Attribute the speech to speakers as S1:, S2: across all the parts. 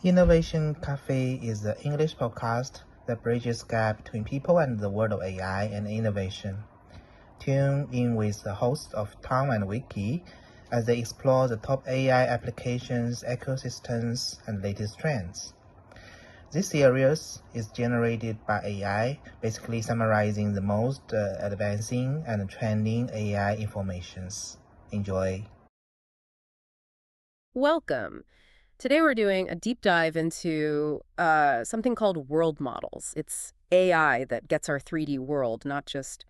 S1: Innovation Cafe is the English podcast that bridges the gap between people and the world of AI and innovation. Tune in with the hosts of Tom and Vicky as they explore the top AI applications, ecosystems, and latest trends. This series is generated by AI, basically summarizing the most advancing and trending AI informations. Enjoy.
S2: Welcome. Today we're doing a deep dive into something called world models. It's AI that gets our 3D world, not just,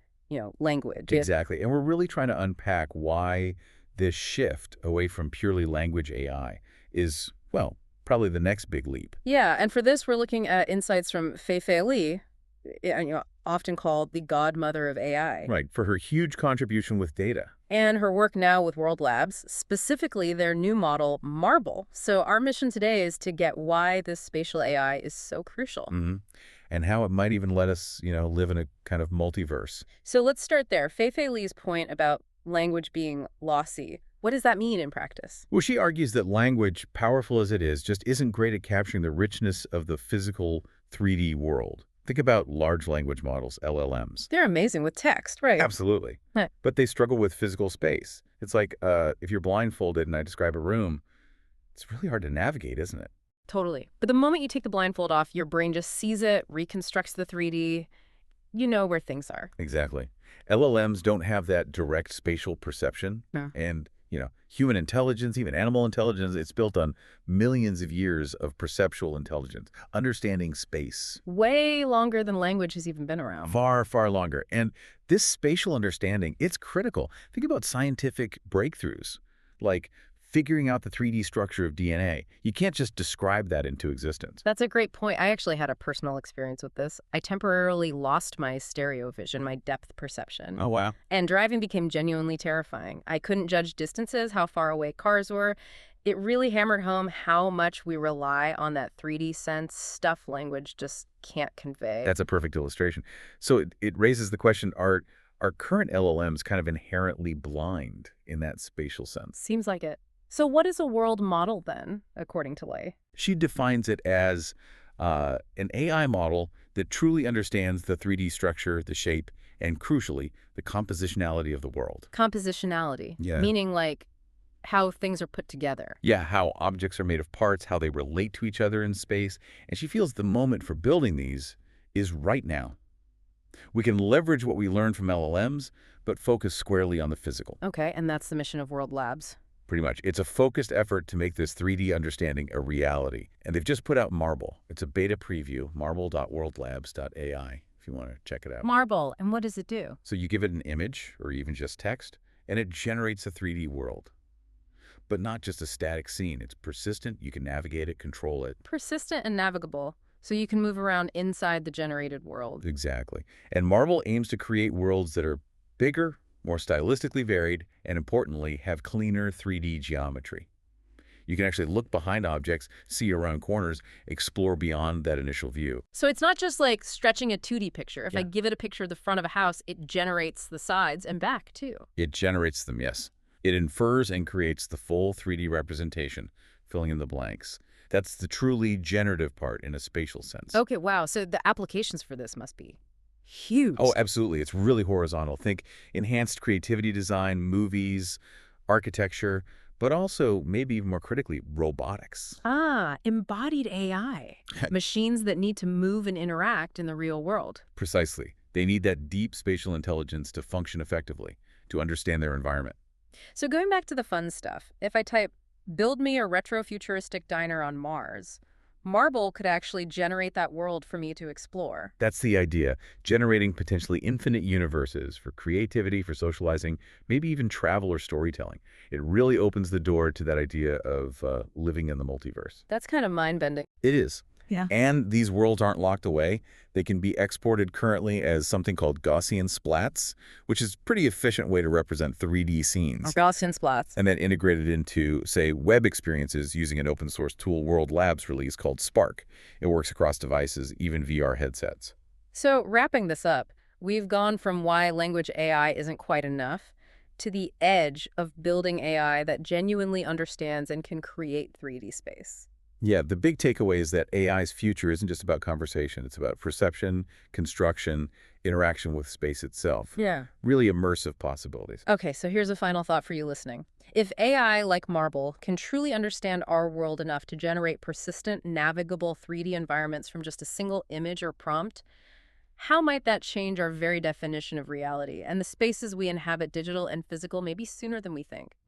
S2: language.
S3: Exactly. And we're really trying to unpack why this shift away from purely language AI is, well, probably the next big leap.
S2: Yeah, and for this we're looking at insights from Feifei, often called the godmother of AI.
S3: Right, for her huge contribution with data.
S2: And her work now with World Labs, specifically their new model, Marble. So our mission today is to get why this spatial AI is so crucial.
S3: And how it might even let us, live in a kind of multiverse.
S2: So let's start there. Feifei's point about language being lossy. What does that mean in practice?
S3: Well, she argues that language, powerful as it is, just isn't great at capturing the richness of the physical 3D world. Think about large language models, LLMs.
S2: They're amazing with text, right?
S3: Absolutely. But they struggle with physical space. It's like if you're blindfolded and I describe a room, it's really hard to navigate, isn't it?
S2: Totally. But the moment you take the blindfold off, your brain just sees it, reconstructs the 3D. You know where things are.
S3: Exactly. LLMs don't have that direct spatial perception.
S2: No.
S3: And, human intelligence, even animal intelligence, it's built on millions of years of perceptual intelligence, understanding space.
S2: Way longer than language has even been around.
S3: Far, far longer. And this spatial understanding, it's critical. Think about scientific breakthroughs, like figuring out the 3D structure of DNA. You can't just describe that into existence.
S2: That's a great point. I actually had a personal experience with this. I temporarily lost my stereo vision, my depth perception.
S3: Oh, wow.
S2: And driving became genuinely terrifying. I couldn't judge distances, how far away cars were. It really hammered home how much we rely on that 3D sense, stuff language just can't convey.
S3: That's a perfect illustration. So it raises the question, are current LLMs kind of inherently blind in that spatial sense?
S2: Seems like it. So what is a world model then, according to Lei?
S3: She defines it as an AI model that truly understands the 3D structure, the shape, and crucially, the compositionality of the world.
S2: Compositionality.
S3: Yeah.
S2: Meaning like how things are put together.
S3: Yeah, how objects are made of parts, how they relate to each other in space. And she feels the moment for building these is right now. We can leverage what we learned from LLMs, but focus squarely on the physical.
S2: Okay, and that's the mission of World Labs.
S3: Pretty much. It's a focused effort to make this 3D understanding a reality. And they've just put out Marble. It's a beta preview, marble.worldlabs.ai, if you want to check it out.
S2: Marble, and what does it do?
S3: So you give it an image, or even just text, and it generates a 3D world. But not just a static scene. It's persistent, you can navigate it, control it.
S2: Persistent and navigable, so you can move around inside the generated world.
S3: Exactly. And Marble aims to create worlds that are bigger, more stylistically varied, and importantly, have cleaner 3D geometry. You can actually look behind objects, see around corners, explore beyond that initial view.
S2: So it's not just like stretching a 2D picture. If I
S3: Yeah.
S2: give it a picture of the front of a house, it generates the sides and back too.
S3: It generates them, yes. It infers and creates the full 3D representation, filling in the blanks. That's the truly generative part in a spatial sense.
S2: Okay, wow. So the applications for this must be huge.
S3: Oh, absolutely. It's really horizontal. Think enhanced creativity design, movies, architecture, but also, maybe even more critically, robotics.
S2: Embodied AI. Machines that need to move and interact in the real world.
S3: Precisely. They need that deep spatial intelligence to function effectively, to understand their environment.
S2: So going back to the fun stuff, if I type, build me a retro-futuristic diner on Mars, Marble could actually generate that world for me to explore.
S3: That's the idea, generating potentially infinite universes for creativity, for socializing, maybe even travel or storytelling. It really opens the door to that idea of living in the multiverse.
S2: That's kind of mind-bending.
S3: It is.
S2: Yeah.
S3: And these worlds aren't locked away. They can be exported currently as something called Gaussian splats, which is a pretty efficient way to represent 3D scenes.
S2: Gaussian splats.
S3: And then integrated into, say, web experiences using an open source tool World Labs release called Spark. It works across devices, even VR headsets.
S2: So wrapping this up, we've gone from why language AI isn't quite enough to the edge of building AI that genuinely understands and can create 3D space.
S3: Yeah, the big takeaway is that AI's future isn't just about conversation. It's about perception, construction, interaction with space itself.
S2: Yeah.
S3: Really immersive possibilities.
S2: Okay, so here's a final thought for you listening. If AI, like Marble, can truly understand our world enough to generate persistent, navigable 3D environments from just a single image or prompt, how might that change our very definition of reality and the spaces we inhabit, digital and physical, maybe sooner than we think?